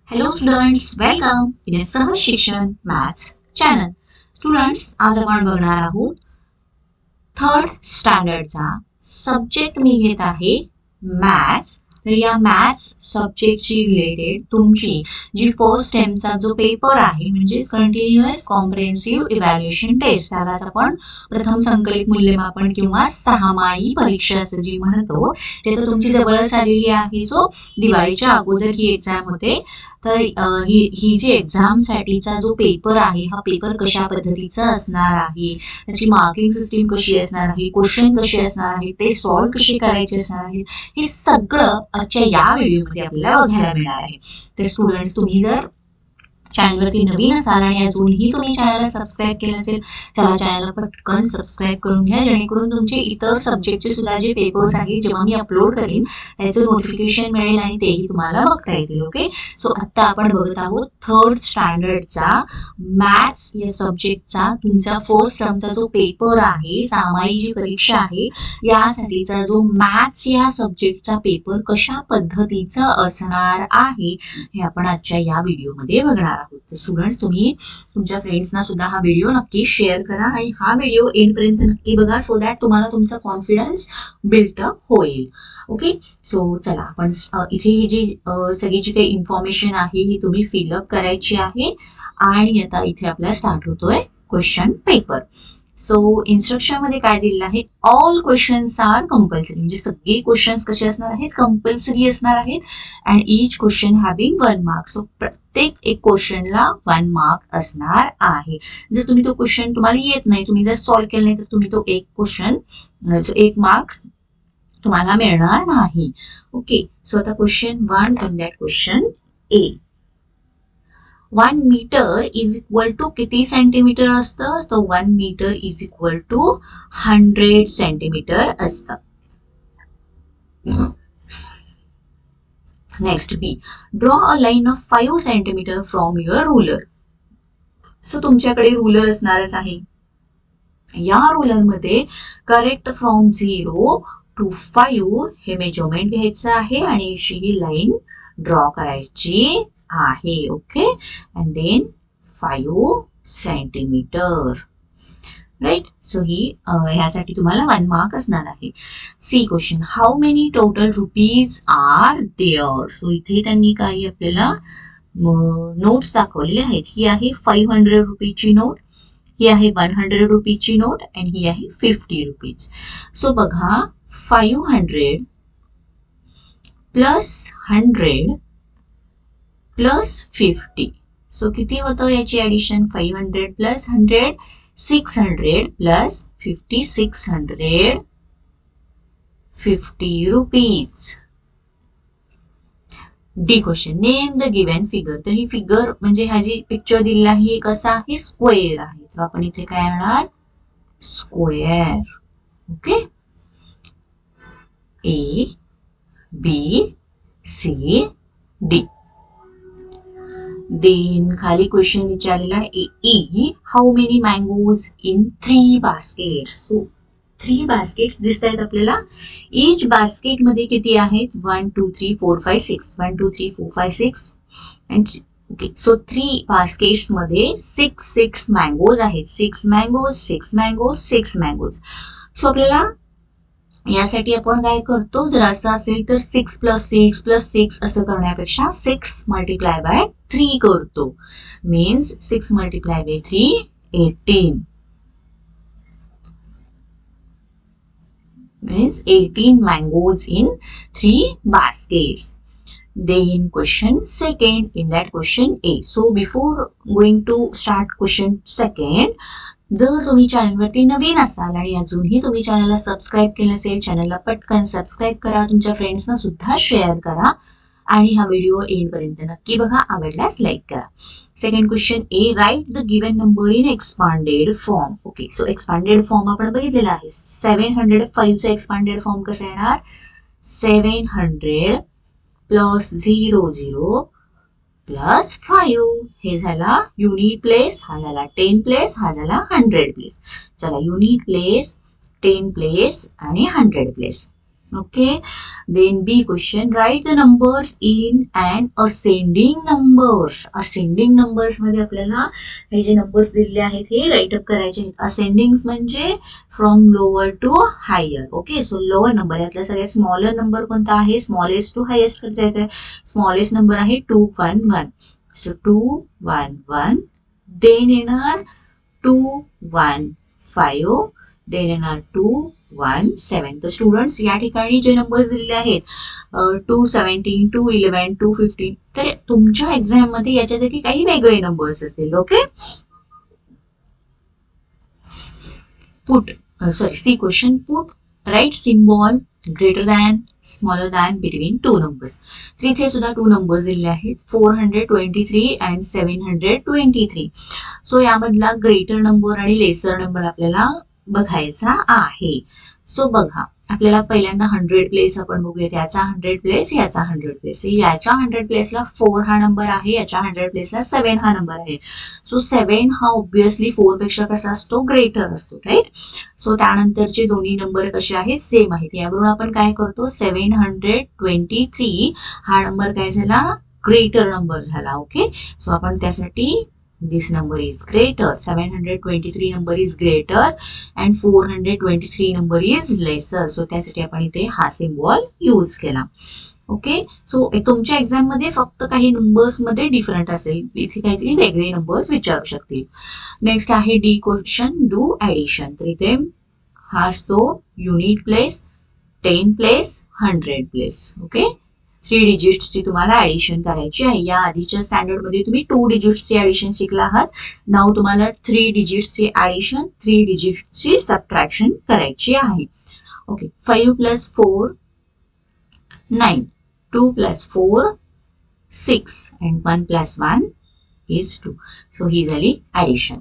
Hello students, welcome in a सहज शिक्षण maths channel. Students, आज आपण बघणार आहोत थर्ड स्टँडर्डचा सब्जेक्ट मी घेत आहे मॅथ्स. तर या मॅथ्स सब्जेक्टशी रिलेटेड तुमची जी फर्स्ट टर्मचा जो पेपर आहे म्हणजे कंटिन्युअस कॉम्प्रिहेन्सिव्ह इव्हॅल्युएशन टेस्ट, त्यालाच आपण प्रथम संकलित मूल्यमापन किंवा सहामाही परीक्षा असं जी म्हणतो, ते तर तुमची जवळच आलेली आहे. सो दिवाळीच्या अगोदर ही एक्झाम होते. तर ही जी एक्झामसाठीचा जो पेपर आहे, हा पेपर कशा पद्धतीचा असणार आहे, त्याची मार्किंग सिस्टीम कशी असणार आहे, क्वेश्चन कसे असणार आहे, ते सॉल्व्ह कसे करायचे असणार आहे, हे सगळं आजच्या या व्हिडिओमध्ये आपल्याला बघायला मिळणार आहे. तर स्टुडंट्स, तुम्ही जर चॅनलवरती नवीन असाल आणि अजूनही तुम्ही चॅनलला सबस्क्राईब केलं असेल, चला चॅनलला पटकन सबस्क्राईब करून घ्या, जेणेकरून तुमचे इतर सब्जेक्टचे सुद्धा जे पेपर्स आहेत जेव्हा मी अपलोड करीन त्याचं नोटिफिकेशन मिळेल आणि तेही तुम्हाला बघता येतील. ओके, सो आता आपण बघत आहोत थर्ड स्टँडर्डचा मॅथ्स या सब्जेक्टचा तुमचा फर्स्ट टर्मचा जो पेपर आहे, सामायिक जी परीक्षा आहे, यासाठीचा जो मॅथ्स या सब्जेक्टचा पेपर कशा पद्धतीचा असणार आहे हे आपण आजच्या या व्हिडिओमध्ये बघणार आहोत. तर स्टुडंट्स, तुम्ही तुमच्या फ्रेंड्सना सुद्धा हा व्हिडिओ नक्की शेअर करा आणि हा व्हिडिओ एंडपर्यंत नक्की बघा, सो दॅट तुम्हाला तुमचा कॉन्फिडन्स बिल्टअप होईल. ओके, सो चला आपण इथे ही जी सगळी जी काही इन्फॉर्मेशन आहे ही तुम्ही फिलअप करायची आहे आणि आता इथे आपला स्टार्ट होतोय क्वेश्चन पेपर. सो इन्स्ट्रक्शन मध्ये काय दिलेलं आहे, ऑल क्वेश्चन्स आर कंपल्सरी, म्हणजे सगळे क्वेश्चन्स कसे असणार आहेत, कंपल्सरी असणार आहेत. And each question having 1 mark. So प्रत्येक एक क्वेश्चनला 1 मार्क असणार आहे. जर तुम्ही तो क्वेश्चन तुम्हाला येत नाही, तुम्ही जर सॉल्व्ह केलं नाही, तर तुम्ही तो एक क्वेश्चन 1 मार्क्स तुम्हाला मिळणार नाही. ओके, सो आता question 1 in that question A. 1 metre is equal to किती सेंटीमीटर असतं, तर 1 metre is equal to 100 centimetre असतं. Next B, draw a line of 5 centimetre from your ruler. So तुमच्याकडे रुलर असणारच आहे. या रुलर मध्ये करेक्ट फ्रॉम 0 to 5 हे मेजरमेंट घ्यायचं आहे आणि अशी ही लाईन ड्रॉ करायची आहे. Okay, and then 5 centimetre. Right, so ही ह्यासाठी तुम्हाला 1 मार्क असणार आहे. C question, how many total rupees are there. So इथे त्यांनी काही आपल्याला नोट्स दाखवलेले आहेत. ही आहे 500 रुपीची नोट, ही आहे 100 रुपीची नोट आणि ही आहे 50 रुपीज. सो बघा, 500 प्लस 100 प्लस 50. सो किती होतं याची addition, 500 plus 100 600 plus 50 650 rupees. D question, name the given figure. तर ही फिगर म्हणजे हा जी पिक्चर दिलेला आहे कसा आहे, स्क्वेअर आहे. तर आपण इथे काय आणणार, square. Okay, A B C D. Then खाली क्वेश्चन विचारलेला आहे E, how many mangoes in 3 baskets. So 3 baskets दिसत आहेत आपल्याला. ईच बास्केट मध्ये किती आहेत, 1 2 3 4 5 6 1 2 3 4 5 6 अँड ओके, सो 3 बास्केट्स मध्ये 6 मँगोज आहेत. 6 मँगोज 6 मँगोज 6 मँगोज. सो आपल्याला यासाठी आपण काय करतो, जर असं असेल तर 6 प्लस 6 प्लस 6 असं करण्यापेक्षा 6 मल्टिप्लाय बाय 3 करतो. Means 6 multiply by 3 18. Means 18 mangoes in 3 baskets. Then question second, in that question A. So before going to start question second, जर तुम्ही चॅनलवरती नवीन असाल आणि अजूनही तुम्ही चॅनलला सबस्क्राईब केलं असेल, चॅनलला पटकन सबस्क्राईब करा, तुमच्या फ्रेंड्सना सुद्धा शेअर करा आणि हा व्हिडिओ एंड पर्यंत नक्की बघा, आवडल्यास लाईक करा. Second question A, write the given number in expanded form. Okay, so expanded form आपण बघितलेला आहे. 705 चा एक्सपांडेड फॉर्म कसा येणार, 700 प्लस 00 प्लस 5. हे झाला युनिट प्लेस, हा झाला 10 प्लेस, हा झाला 100 प्लेस. चला, युनिट प्लेस, 10 प्लेस आणि 100 place. Okay, then B question, write the numbers in an ascending numbers. Ascending numbers मध्ये आपल्याला हे जे नंबर्स दिलेले आहेत हे राईट अप करायचे आहेत. असेंडिंग म्हणजे from lower to higher. Okay, so lower number यातला सगळ्यात स्मॉलर नंबर कोणता आहे, स्मॉलेस्ट टू हायेस्ट कडे जायचं आहे. स्मॉलेस्ट नंबर आहे 211. सो 211, देन येणार 215, देन येणार 217. तर स्टुडंट्स या ठिकाणी जे नंबर्स दिलेले आहेत 217, 211, 215, तर तुमच्या एक्झाम मध्ये याच्यासाठी काही वेगळे नंबर्स असतील. Okay, put C question, put right symbol greater than, smaller than, between two numbers. तर इथे सुद्धा टू नंबर्स दिलेले आहेत 423 अँड 723. सो यामधला ग्रेटर नंबर आणि लेसर नंबर आपल्याला बघायचा आहे. सो बघा, आपल्याला पहिल्यांदा 100 प्लेस आपण बघूया. याचा 100 प्लेस, याचा 100 प्लेस. याच्या 100 प्लेसला 4 हा नंबर आहे, याच्या 100 प्लेसला 7 हा नंबर आहे. सो 7 हा ऑब्विसली 4 पेक्षा कसा असतो, ग्रेटर असतो, राईट. सो त्यानंतरचे दोन्ही नंबर कसे आहेत, सेम आहेत. यावरून आपण काय करतो, 723 हा नंबर काय झाला, ग्रेटर नंबर झाला. ओके, सो आपण त्यासाठी this number is greater, 723 number is greater and 423 number is lesser. So त्यासाठी आपण इथे हा सिम्बॉल यूज केला. ओके, सो तुमच्या एक्झाम मध्ये फक्त काही नंबर्स मध्ये डिफरंट असेल, इथे काहीतरी वेगळे नंबर्स विचारू शकतील. नेक्स्ट आहे डी क्वेश्चन, डू ऍडिशन. तर इथे हा असतो unit place, 10 place, 100 place. Okay, 3 डिजिट्सची तुम्हाला ऍडिशन करायची आहे. या आधीच्या स्टँडर्ड मध्ये तुम्ही 2 डिजिट्सची ऍडिशन शिकला आहात. नाव तुम्हाला 3 डिजिट्सची ऍडिशन, 3 डिजिट्सची सबट्रॅक्शन करायची आहे. Okay, 5 plus 4 9, 2 plus 4 6 and 1 plus 1 is 2. So ही झाली ऍडिशन.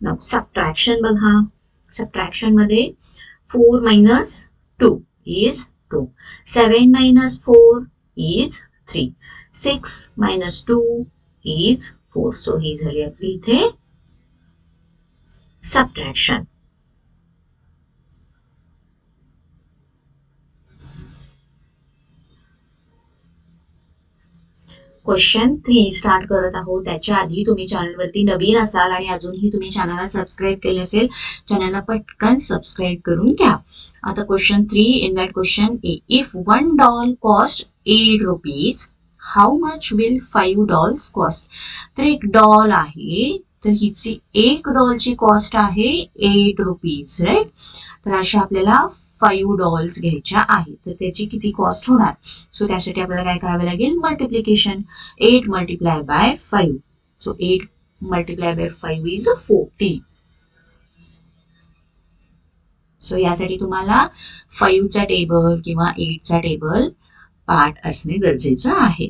नाव सबट्रॅक्शन बघा. सबट्रॅक्शन मध्ये 4 minus 2 is 2, 7 minus 4 is 3, 6 minus 2 is 4. So ही झाली आपली इथे सबट्रॅक्शन. क्वेश्चन 3 स्टार्ट करत आहोत. त्याच्या आधी तुम्ही चॅनलवरती नवीन असाल आणि अजूनही तुम्ही चॅनलला सबस्क्राईब केले असेल, चॅनलला पटकन सबस्क्राईब करून घ्या. आता question 3, in that question A, if 1 doll cost 8 rupees, how much will 5 dolls cost. तर एक डॉल आहे, तर हिची एक डॉलची कॉस्ट आहे 8 rupees, राईट. तर अशा आपल्याला 5 डॉल्स घ्यायच्या आहेत. तर त्याची किती कॉस्ट होणार. सो त्यासाठी आपल्याला काय करावं लागेल, multiplication. 8 multiply by 5. So 8 multiply by 5 is 40. So यासाठी तुम्हाला 5 चा टेबल किंवा 8 चा टेबल पाठ असणे गरजेचं आहे.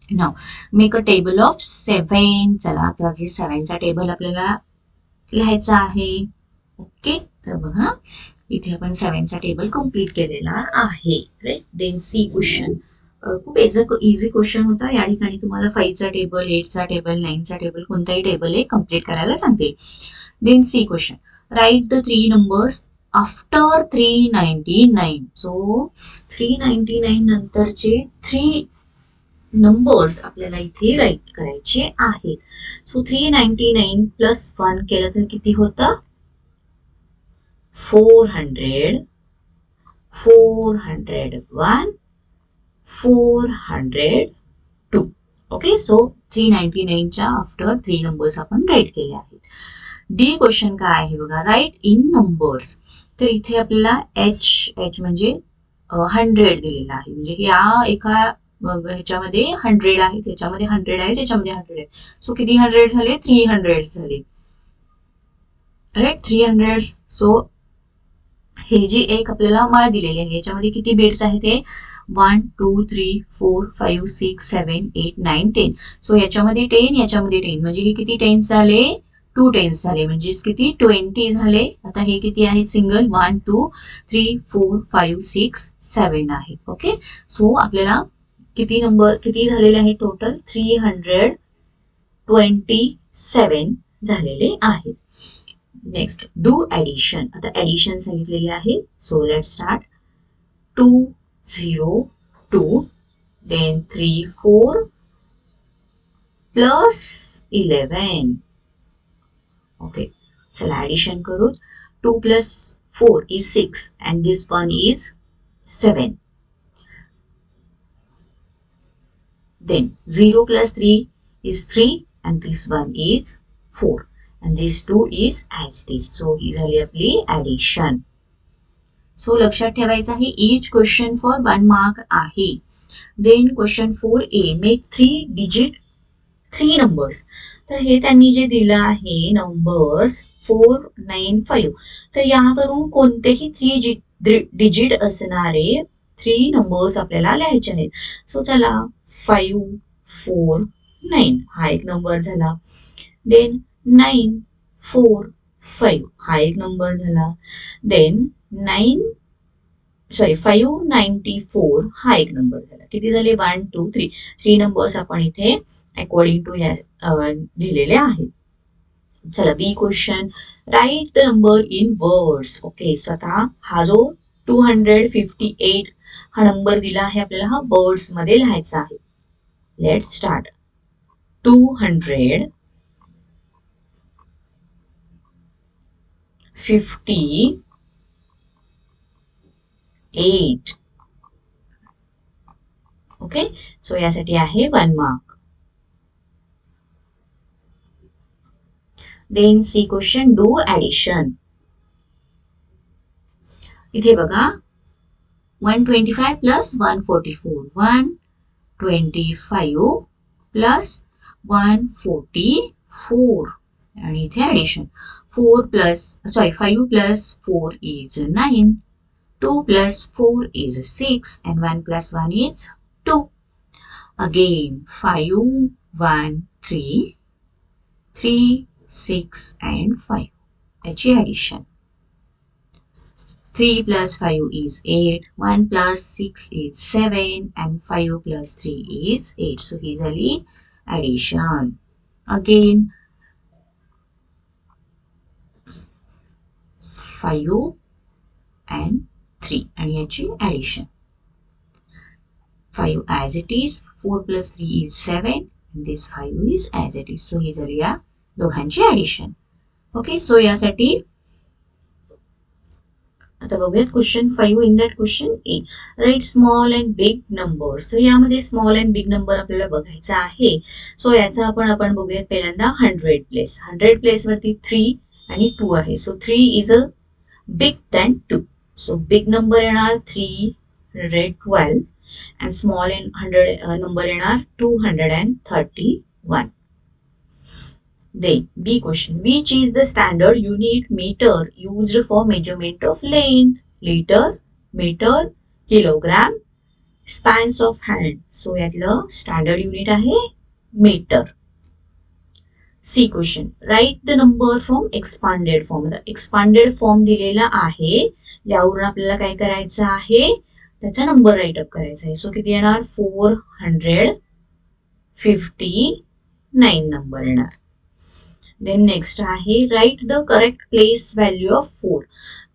नाव मेक अ टेबल ऑफ 7. चला, तर 7 चा टेबल आपल्याला लिहायचा आहे. ओके, तर बघा इथे आपण 7 चा टेबल कम्प्लीट केलेला आहे, राईट. देन सी क्वेश्चन, खूप इझी क्वेश्चन होता. या ठिकाणी तुम्हाला 5 चा टेबल, 8 चा टेबल, 9 चा टेबल, कोणताही टेबल हे कम्प्लीट करायला सांगते. Then C question, right the 3 numbers after 399. So 399 नंतरचे 3 नंबर्स आपल्याला इथे राईट करायचे आहेत. सो 399 प्लस 1 केलं तर किती होतं, 400, 401, 402. ओके, सो 399 च्या आफ्टर 3 नंबर्स आपण राईट केले आहेत. डी क्वेश्चन काय आहे बघा, राईट इन नंबर्स. तर इथे आपल्याला एच म्हणजे 100 दिलेला आहे. म्हणजे या एका ह्याच्यामध्ये 100 आहे, त्याच्यामध्ये 100 आहे, त्याच्यामध्ये 100 आहे. सो किती 100 झाले, 300 झाले, राईट. 300. सो हे जी एक आपल्याला माळ दिलेली आहे, याच्यामध्ये किती बेड्स आहेत, ते 1 2 3 4 5 6 7 8 9 10. सो याच्यामध्ये 10, याच्यामध्ये 10, म्हणजे हे किती 10 झाले, 2 10 झाले, म्हणजे किती 20 झाले. आता हे किती आहेत, सिंगल 1 2 3 4 5 6 7 आहे. ओके, सो आपल्याला किती नंबर किती झालेले आहे, टोटल 327 झालेले आहेत. Next do addition. आता ऍडिशन सांगितलेली आहे. So let start. 2 0 2, then 3 4 plus 11. Okay, so addition करू. 2 plus 4 is 6 and this one is 7. Then 0 plus 3 is 3 and this one is 4 and this 2 is as it is. So ही झाली आपली addition. So लक्षात ठेवायचं आहे each question for 1 mark आहे. Then question 4a, make 3 numbers. तर हे त्यांनी जे दिलं आहे नंबर्स 4 9 5, तर यावरून कोणतेही 3 डिजिट असणारे 3 नंबर्स आपल्याला लिहायचे आहेत. सो चला 5 4 9 हा एक नंबर झाला. देन 9 4 5 हा एक नंबर झाला. देन 594 हा एक नंबर झाला. किती झाले 1 2 3 नंबर्स आपण इथे अकॉर्डिंग टू ह्या लिहिलेले आहेत. चला B question, right the number in words. Okay, स्वतः हा जो 258 हा नंबर दिला आहे आपल्याला हा वर्ड्स मध्ये लिहायचा आहे. Let's start. 258 ओके, सो यासाठी आहे 1 mark. Then C question, do addition. इथे बघा 125 प्लस 144, 125 प्लस 144 आणि इथे addition 5 plus 4 is 9, 2 plus 4 is 6 and 1 plus 1 is 2. Again 5 1 3 3 6 and 5 याची addition. 3 plus 5 is 8, 1 plus 6 is 7 and 5 plus 3 is 8. So ही झाली addition. Again 5 and 3 आणि याची addition. 5 as it is, 4 plus 3 is 7 and this 5 is as it is. So ही झाली या दोघांची addition. Okay, so यासाठी आता बघूयात question 5. In that question A, write small and big numbers. तर यामध्ये स्मॉल अँड बिग नंबर आपल्याला बघायचा आहे. सो याचा आपण बघूयात पहिल्यांदा 100 प्लेस. 100 प्लेस वरती 3 आणि 2 आहे. So 3 is a big than 2. So big number येणार 312 अँड स्मॉल नंबर येणार 231. Then B question, which is the standard unit meter used for measurement of length? Liter, meter, kilogram, spans of hand. So यातलं standard unit आहे meter. C question, write the number from expanded form. Expanded form दिलेला आहे, यावरून आपल्याला काय करायचं आहे, त्याचा नंबर राईट अप करायचा आहे. सो किती येणार 459 नंबर येणार. देन नेक्स्ट आहे write the correct place value of 4.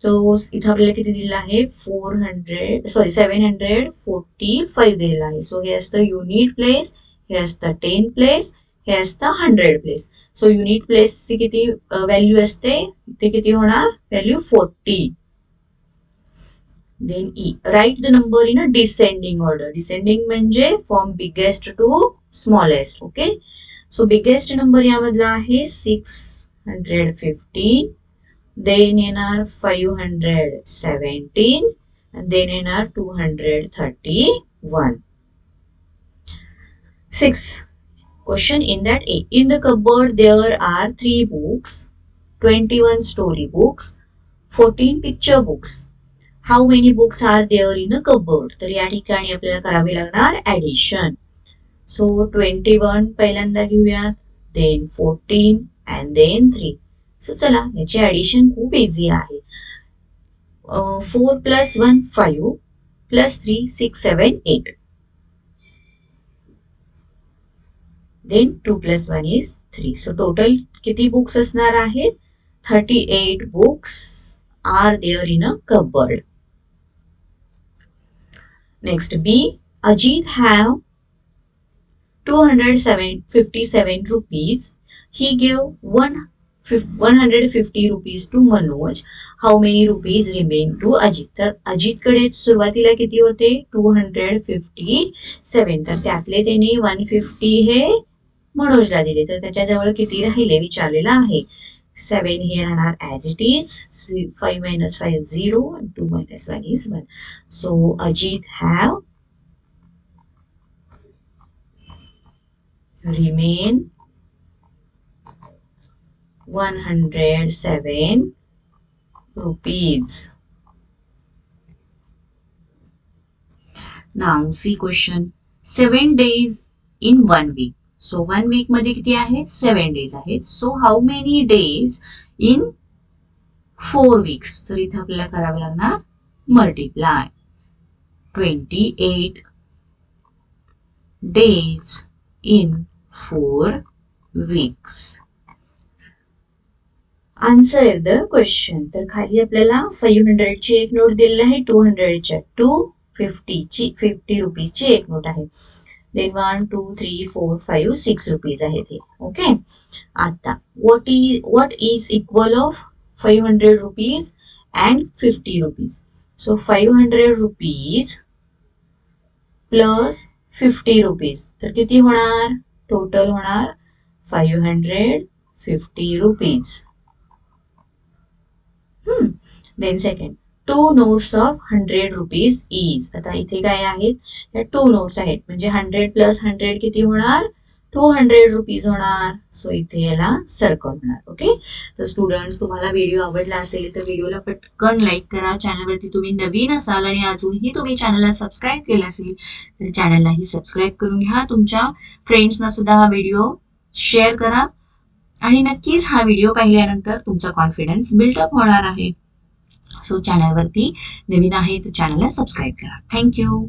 तो इथं आपल्याला किती दिलेला आहे 745 दिलेला आहे. सो हे असतं युनिट प्लेस, हे असतं 10 प्लेस, हे असतं 100 प्लेस. सो युनिट प्लेसची किती व्हॅल्यू असते, ते किती होणार value 40. Then E, right the number in a descending order. Descending म्हणजे from biggest to smallest. Okay, so biggest number यामधला आहे 615, देन येणार 517 देन येणार 231. 6 question, in that A, in the cupboard there are 3 books, 21 story books, 14 picture books. How many books are there in a cupboard? तर या ठिकाणी आपल्याला करावी लागणार ऍडिशन. सो 21 पहिल्यांदा घेऊयात, देन 14 अँड देन 3. सो चला याची ऍडिशन खूप इझी आहे. 4 plus 1 5 plus 3 6 7 8. Then 2 plus 1 is 3. So total किती बुक्स असणार आहेत, 38 books are there in a cupboard. Next B, Ajit have 257 rupees. He gave 150 rupees to Manoj. How many rupees remain to Ajit? तर अजितकडे सुरुवातीला किती होते? 257. तर त्यातले त्याने 150 हे मनोजला दिले. तर त्याच्याजवळ किती राहिले विचारलेलं आहे. 7 हे राहणार as it is. 5 minus 5 0 and 2 minus 1 is 1. So Ajit have remain 107 rupees. Now see question. 7 days in 1 week. So 1 week मध्ये किती आहेत? 7 days आहेत. So how many days in 4 weeks? तर इथे आपल्याला करावं लागणार multiply. 28 days in 4 weeks. Answer the question. तर खाली आपल्याला 500 ची एक नोट दिलेली आहे, 200 च्या 50 रुपीजची एक नोट आहे. देन 1 2 3 4 5 6 रुपीज आहेत हे. ओके. आता what is equal of 500 rupees and 50 rupees? So 500 rupees plus 50 rupees तर किती होणार? टोटल होणार 550 rupees. Then second, 2 notes of 100 rupees is. आता इथे काय आहेत? या 2 notes आहेत म्हणजे 100 प्लस 100 किती होणार? 200 रुपीज होणार. सो इथे याला सर्कल होणार. ओके. तर स्टुडंट्स, तुम्हाला व्हिडिओ आवडला असेल तर व्हिडिओला पटकन लाईक करा. चॅनलवरती तुम्ही नवीन असाल आणि अजूनही तुम्ही चॅनलला सबस्क्राईब केलं असेल तर चॅनललाही सबस्क्राईब करून घ्या. तुमच्या फ्रेंड्सना सुद्धा हा व्हिडिओ शेअर करा आणि नक्कीच हा व्हिडिओ पाहिल्यानंतर तुमचा कॉन्फिडन्स बिल्डअप होणार आहे. सो चॅनलवरती नवीन आहे तर चॅनलला सबस्क्राईब करा. थँक्यू.